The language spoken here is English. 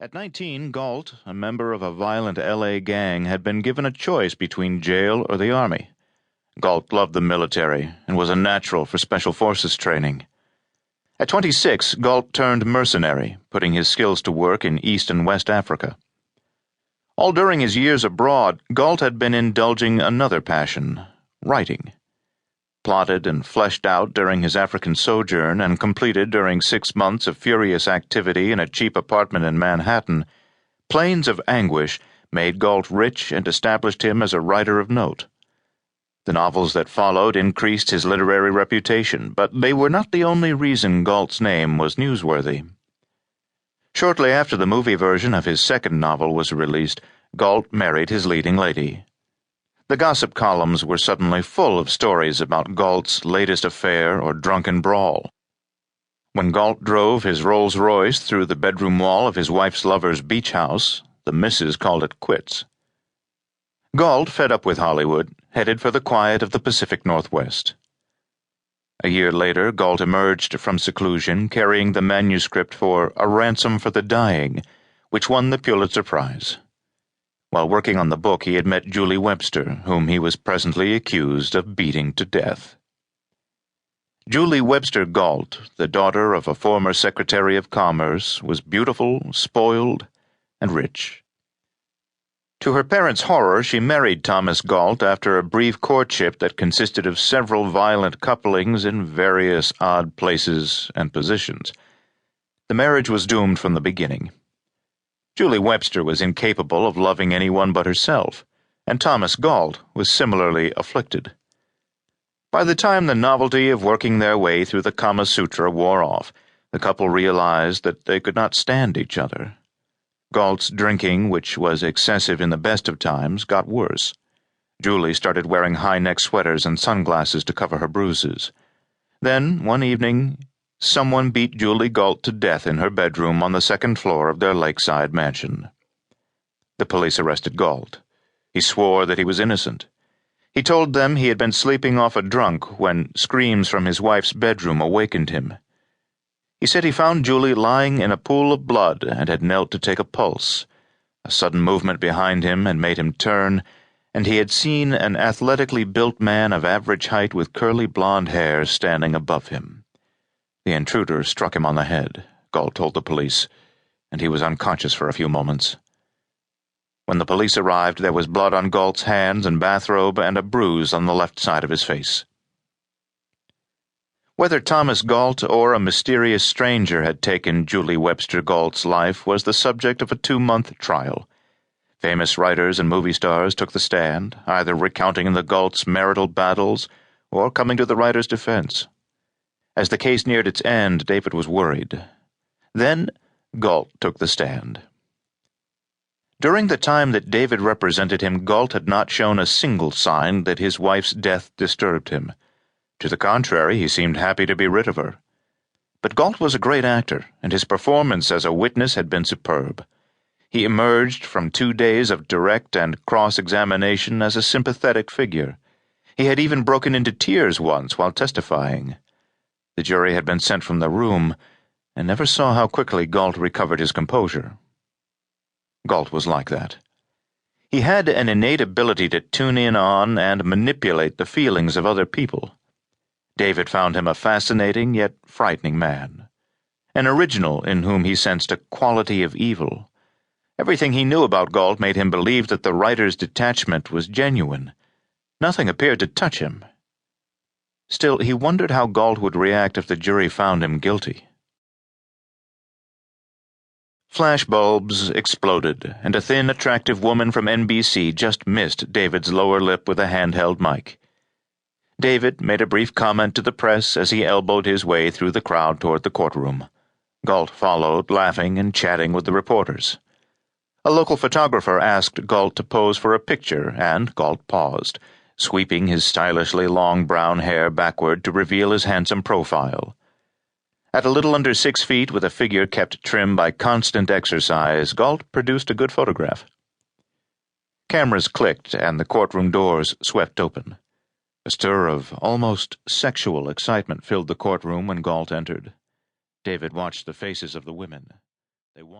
At 19, Galt, a member of a violent L.A. gang, had been given a choice between jail or the army. Galt loved the military and was a natural for special forces training. At 26, Galt turned mercenary, putting his skills to work in East and West Africa. All during his years abroad, Galt had been indulging another passion, writing. Plotted and fleshed out during his African sojourn and completed during 6 months of furious activity in a cheap apartment in Manhattan, Plains of Anguish made Galt rich and established him as a writer of note. The novels that followed increased his literary reputation, but they were not the only reason Galt's name was newsworthy. Shortly after the movie version of his second novel was released, Galt married his leading lady. The gossip columns were suddenly full of stories about Galt's latest affair or drunken brawl. When Galt drove his Rolls-Royce through the bedroom wall of his wife's lover's beach house, the missus called it quits. Galt, fed up with Hollywood, headed for the quiet of the Pacific Northwest. A year later, Galt emerged from seclusion carrying the manuscript for A Ransom for the Dying, which won the Pulitzer Prize. While working on the book, he had met Julie Webster, whom he was presently accused of beating to death. Julie Webster Galt, the daughter of a former Secretary of Commerce, was beautiful, spoiled, and rich. To her parents' horror, she married Thomas Galt after a brief courtship that consisted of several violent couplings in various odd places and positions. The marriage was doomed from the beginning. Julie Webster was incapable of loving anyone but herself, and Thomas Galt was similarly afflicted. By the time the novelty of working their way through the Kama Sutra wore off, the couple realized that they could not stand each other. Galt's drinking, which was excessive in the best of times, got worse. Julie started wearing high-neck sweaters and sunglasses to cover her bruises. Then, one evening, someone beat Julie Galt to death in her bedroom on the second floor of their lakeside mansion. The police arrested Galt. He swore that he was innocent. He told them he had been sleeping off a drunk when screams from his wife's bedroom awakened him. He said he found Julie lying in a pool of blood and had knelt to take a pulse. A sudden movement behind him had made him turn, and he had seen an athletically built man of average height with curly blonde hair standing above him. The intruder struck him on the head, Galt told the police, and he was unconscious for a few moments. When the police arrived, there was blood on Galt's hands and bathrobe and a bruise on the left side of his face. Whether Thomas Galt or a mysterious stranger had taken Julie Webster Galt's life was the subject of a 2-month trial. Famous writers and movie stars took the stand, either recounting the Galt's marital battles or coming to the writer's defense. As the case neared its end, David was worried. Then Galt took the stand. During the time that David represented him, Galt had not shown a single sign that his wife's death disturbed him. To the contrary, he seemed happy to be rid of her. But Galt was a great actor, and his performance as a witness had been superb. He emerged from 2 days of direct and cross-examination as a sympathetic figure. He had even broken into tears once while testifying. The jury had been sent from the room, and never saw how quickly Galt recovered his composure. Galt was like that. He had an innate ability to tune in on and manipulate the feelings of other people. David found him a fascinating yet frightening man, an original in whom he sensed a quality of evil. Everything he knew about Galt made him believe that the writer's detachment was genuine. Nothing appeared to touch him. Still, he wondered how Galt would react if the jury found him guilty. Flashbulbs exploded, and a thin, attractive woman from NBC just missed David's lower lip with a handheld mic. David made a brief comment to the press as he elbowed his way through the crowd toward the courtroom. Galt followed, laughing and chatting with the reporters. A local photographer asked Galt to pose for a picture, and Galt paused, sweeping his stylishly long brown hair backward to reveal his handsome profile. At a little under 6 feet, with a figure kept trim by constant exercise, Galt produced a good photograph. Cameras clicked, and the courtroom doors swept open. A stir of almost sexual excitement filled the courtroom when Galt entered. David watched the faces of the women. They wanted